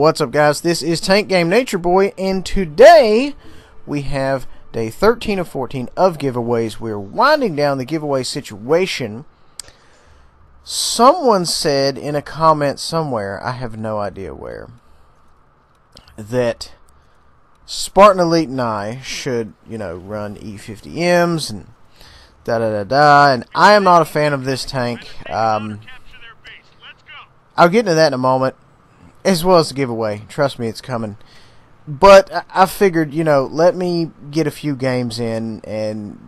What's up, guys? This is Tank Game Nature Boy, and today we have day 13 of 14 of giveaways. We're winding down the giveaway situation. Someone said in a comment somewhere, I have no idea where, that Spartan Elite and I should, run E50Ms and da-da-da-da, and I am not a fan of this tank. I'll get into that in a moment, as well as the giveaway. Trust me, it's coming. But I figured, let me get a few games in, and,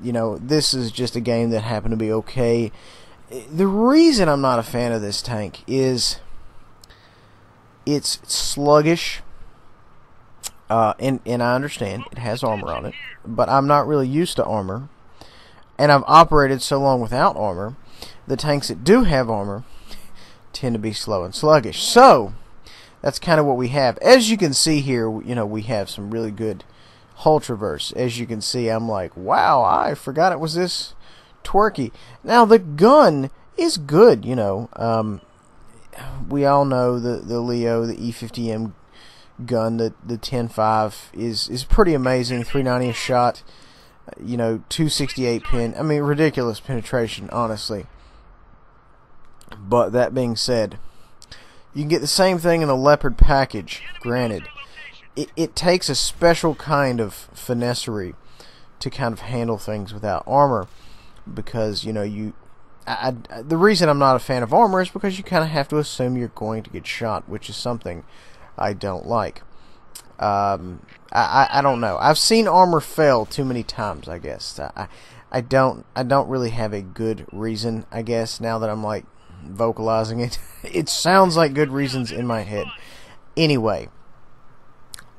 this is just a game that happened to be okay. The reason I'm not a fan of this tank is it's sluggish, and I understand it has armor on it, but I'm not really used to armor, and I've operated so long without armor. The tanks that do have armor tend to be slow and sluggish. So that's kind of what we have. As you can see here, we have some really good hull traverse. As you can see, I'm like, wow, I forgot it was this twerky. Now the gun is good. We all know the Leo, the E50M gun, the 10.5 is pretty amazing. 390 a shot, 268 pin. I mean, ridiculous penetration, honestly. But that being said, you can get the same thing in the Leopard package. Granted, it takes a special kind of finessery to kind of handle things without armor, because the reason I'm not a fan of armor is because you kind of have to assume you're going to get shot, which is something I don't like. I don't know. I've seen armor fail too many times, I guess. I don't really have a good reason, I guess, now that I'm like vocalizing it. It sounds like good reasons in my head. Anyway,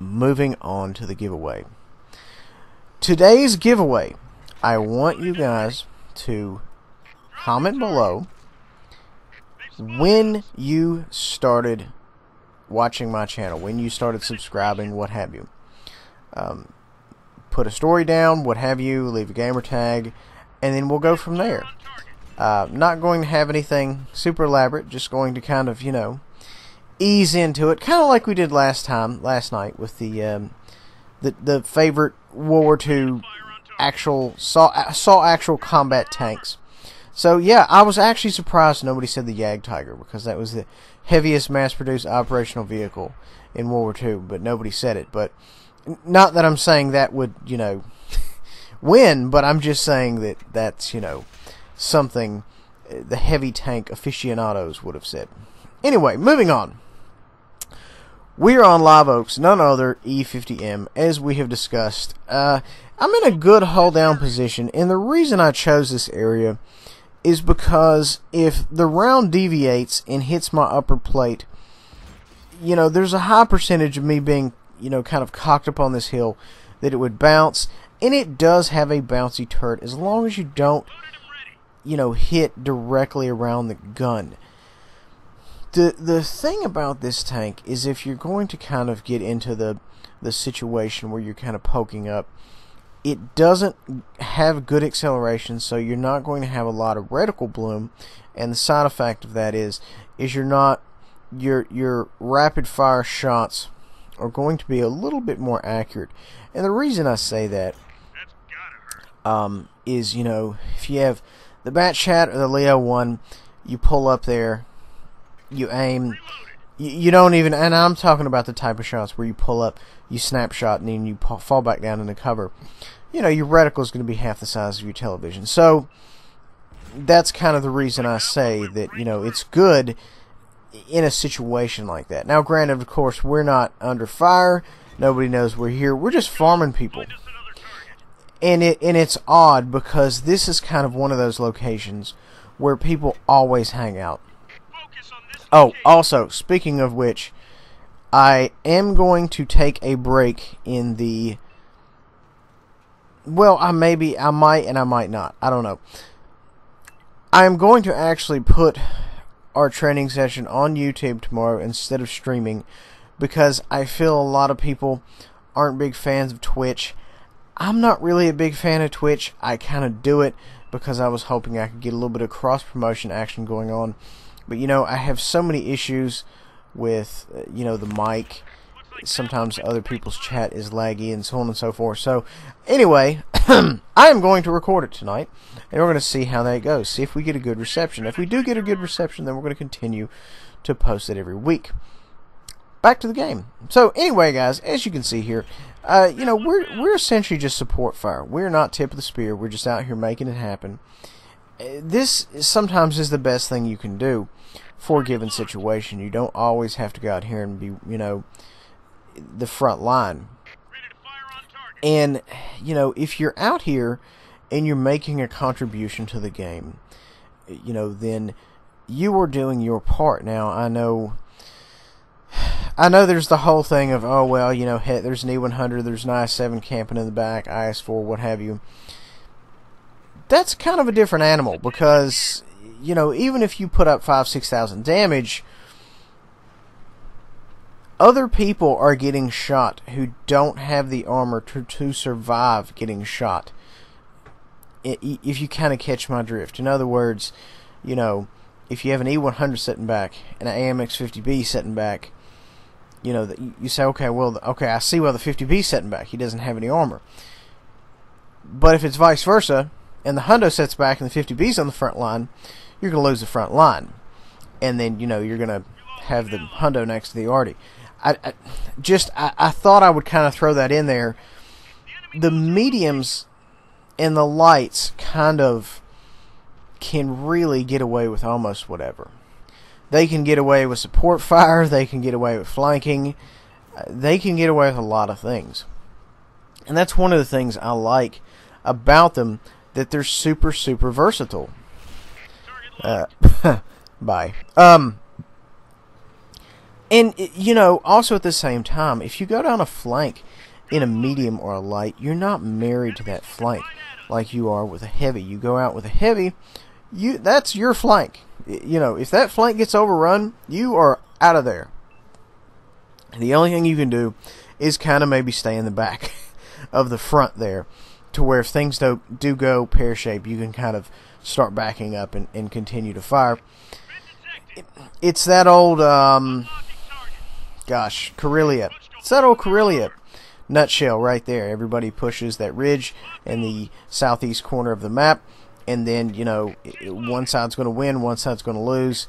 moving on to the giveaway. Today's giveaway, I want you guys to comment below when you started watching my channel, when you started subscribing, what have you. Put a story down, what have you, leave a gamer tag, and then we'll go from there. Not going to have anything super elaborate, just going to kind of, ease into it, kind of like we did last night with the favorite World War II saw actual combat tanks. So yeah, I was actually surprised nobody said the Yag Tiger, because that was the heaviest mass-produced operational vehicle in World War II, but nobody said it. But not that I'm saying that would, win, but I'm just saying that that's, something the heavy tank aficionados would have said. Anyway, moving on. We are on Live Oaks, none other E50M, as we have discussed. I'm in a good hull down position, and the reason I chose this area is because if the round deviates and hits my upper plate, there's a high percentage of me being, kind of cocked up on this hill that it would bounce, and it does have a bouncy turret as long as you don't hit directly around the gun. The thing about this tank is, if you're going to kind of get into the situation where you're kind of poking up, it doesn't have good acceleration, so you're not going to have a lot of reticle bloom, and the side effect of that is your rapid fire shots are going to be a little bit more accurate. And the reason I say that is, if you have the Bat Chat or the Leo 1, you pull up there, you aim, you don't even, and I'm talking about the type of shots where you pull up, you snapshot, and then you fall back down into cover. Your reticle is going to be half the size of your television. So that's kind of the reason I say that, it's good in a situation like that. Now, granted, of course, we're not under fire. Nobody knows we're here. We're just farming people. And it's odd, because this is kind of one of those locations where people always hang out. Oh, also, speaking of which, I am going to take a break in the... Well, I might and I might not. I don't know. I am going to actually put our training session on YouTube tomorrow instead of streaming, because I feel a lot of people aren't big fans of Twitch. I'm not really a big fan of Twitch. I kind of do it because I was hoping I could get a little bit of cross-promotion action going on. But, I have so many issues with you know, the mic. Sometimes other people's chat is laggy and so on and so forth. So anyway, I am going to record it tonight, and we're going to see how that goes. See if we get a good reception. If we do get a good reception, then we're going to continue to post it every week. Back to the game. So anyway, guys, as you can see here, you know, we're essentially just support fire. We're not tip of the spear. We're just out here making it happen. This sometimes is the best thing you can do for a given situation. You don't always have to go out here and be, you know, the front line. And you know, if you're out here and you're making a contribution to the game, you know, then you are doing your part. Now I know there's the whole thing of, oh well, you know, hey, there's an E100, there's an IS-7 camping in the back, IS-4, what have you. That's kind of a different animal, because you know, even if you put up 5,000-6,000 damage, other people are getting shot who don't have the armor to survive getting shot. If you kind of catch my drift. In other words, you know, if you have an E100 sitting back and an AMX-50B sitting back, you know, you say, okay, well, okay, I see why the 50B's sitting back. He doesn't have any armor. But if it's vice versa, and the Hundo sits back and the 50B's on the front line, you're going to lose the front line. And then, you know, you're going to have the Hundo next to the Arty. I thought I would kind of throw that in there. The mediums and the lights kind of can really get away with almost whatever. They can get away with support fire, they can get away with flanking, they can get away with a lot of things. And that's one of the things I like about them, that they're super, super versatile. Bye. And, you know, also at the same time, if you go down a flank in a medium or a light, you're not married to that flank like you are with a heavy. You go out with a heavy, that's your flank. You know, if that flank gets overrun, you are out of there. The only thing you can do is kind of maybe stay in the back of the front there, to where if things do go pear-shaped, you can kind of start backing up and continue to fire. It's that old, Corellia. It's that old Corellia nutshell right there. Everybody pushes that ridge in the southeast corner of the map, and then, you know, one side's going to win, one side's going to lose,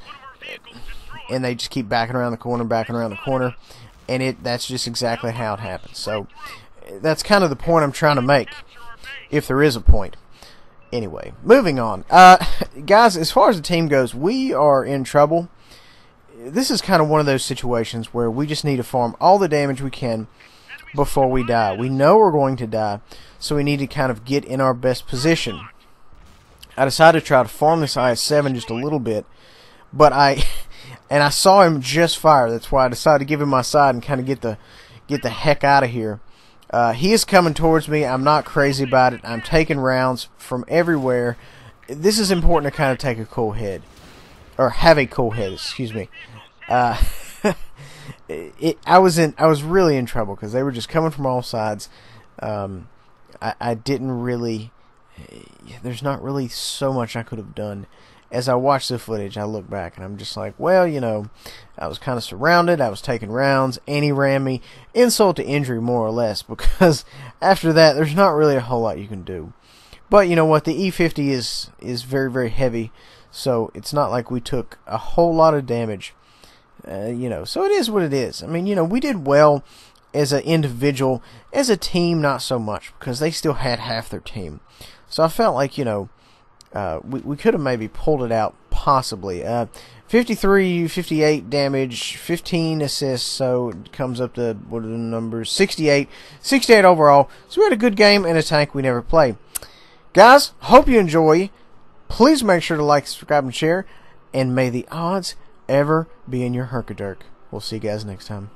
and they just keep backing around the corner, and that's just exactly how it happens. So that's kind of the point I'm trying to make, if there is a point. Anyway, moving on. Guys, as far as the team goes, we are in trouble. This is kind of one of those situations where we just need to farm all the damage we can before we die. We know we're going to die, so we need to kind of get in our best position. I decided to try to farm this IS-7 just a little bit, but I saw him just fire. That's why I decided to give him my side and kind of get the heck out of here. He is coming towards me. I'm not crazy about it. I'm taking rounds from everywhere. This is important to kind of take a cool head, or have a cool head. Excuse me. I was really in trouble because they were just coming from all sides. I didn't really. There's not really so much I could have done. As I watch the footage, I look back and I'm just like, well, you know, I was kind of surrounded, I was taking rounds, and he ran me, insult to injury more or less, because after that, there's not really a whole lot you can do. But you know what, the E50 is very, very heavy, so it's not like we took a whole lot of damage, you know, so it is what it is. I mean, you know, we did well as an individual. As a team, not so much, because they still had half their team. So I felt like, you know, we could have maybe pulled it out, possibly. 53, 58 damage, 15 assists, so it comes up to, what are the numbers? 68 overall. So we had a good game and a tank we never play. Guys, hope you enjoy. Please make sure to like, subscribe, and share. And may the odds ever be in your herkadurk. We'll see you guys next time.